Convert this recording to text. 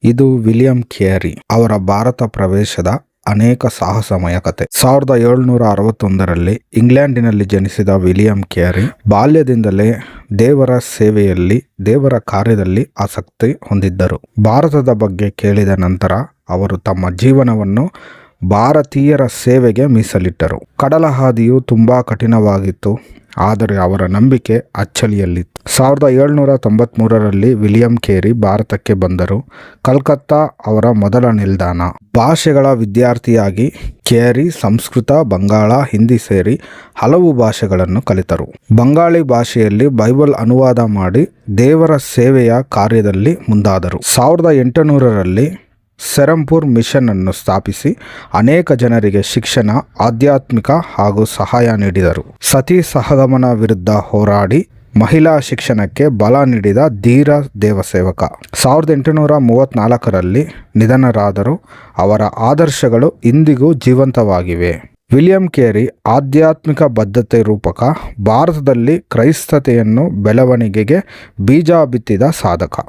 ಇದು William carry ಅವರ ಭಾರತ ಪ್ರವೇಶದ ಅನೇಕ ಸಾಹಸಮಯ ಕತೆ. 1761ರಲ್ಲಿ ಇಂಗ್ಲೆಂಡಿನಲ್ಲಿ ಜನಿಸಿದ ವಿಲಿಯಂ ಕ್ಯಾರಿ ಬಾಲ್ಯದಿಂದಲೇ ದೇವರ ಸೇವೆಯಲ್ಲಿ, ದೇವರ ಕಾರ್ಯದಲ್ಲಿ ಆಸಕ್ತಿ ಹೊಂದಿದ್ದರು. ಭಾರತದ ಬಗ್ಗೆ ಕೇಳಿದ ನಂತರ ಅವರು ತಮ್ಮ ಜೀವನವನ್ನು ಭಾರತೀಯರ ಸೇವೆಗೆ ಮೀಸಲಿಟ್ಟರು. ಕಡಲ ಹಾದಿಯು ತುಂಬಾ ಕಠಿಣವಾಗಿತ್ತು, ಆದರೆ ಅವರ ನಂಬಿಕೆ ಅಚ್ಚಳಿಯಲ್ಲಿತ್ತು. 1793ರಲ್ಲಿ ವಿಲಿಯಂ ಕ್ಯಾರಿ ಭಾರತಕ್ಕೆ ಬಂದರು. ಕಲ್ಕತ್ತಾ ಅವರ ಮೊದಲ ನಿಲ್ದಾಣ. ಭಾಷೆಗಳ ವಿದ್ಯಾರ್ಥಿಯಾಗಿ ಕ್ಯಾರಿ ಸಂಸ್ಕೃತ, ಬಂಗಾಳ, ಹಿಂದಿ ಸೇರಿ ಹಲವು ಭಾಷೆಗಳನ್ನು ಕಲಿತರು. ಬಂಗಾಳಿ ಭಾಷೆಯಲ್ಲಿ ಬೈಬಲ್ ಅನುವಾದ ಮಾಡಿ ದೇವರ ಸೇವೆಯ ಕಾರ್ಯದಲ್ಲಿ ಮುಂದಾದರು. 1800ರಲ್ಲಿ ಸೆರಂಪುರ್ ಮಿಷನ್ ಅನ್ನು ಸ್ಥಾಪಿಸಿ ಅನೇಕ ಜನರಿಗೆ ಶಿಕ್ಷಣ, ಆಧ್ಯಾತ್ಮಿಕ ಹಾಗೂ ಸಹಾಯ ನೀಡಿದರು. ಸತಿ ಸಹಗಮನ ವಿರುದ್ಧ ಹೋರಾಡಿ ಮಹಿಳಾ ಶಿಕ್ಷಣಕ್ಕೆ ಬಲ ನೀಡಿದ ಧೀರ ದೇವಸೇವಕ. 1834ರಲ್ಲಿ ನಿಧನರಾದರು. ಅವರ ಆದರ್ಶಗಳು ಇಂದಿಗೂ ಜೀವಂತವಾಗಿವೆ. ವಿಲಿಯಂ ಕ್ಯಾರಿ ಆಧ್ಯಾತ್ಮಿಕ ಬದ್ಧತೆ ರೂಪಕ, ಭಾರತದಲ್ಲಿ ಕ್ರೈಸ್ತತೆಯನ್ನು ಬೆಳವಣಿಗೆಗೆ ಬೀಜ ಬಿತ್ತಿದ ಸಾಧಕ.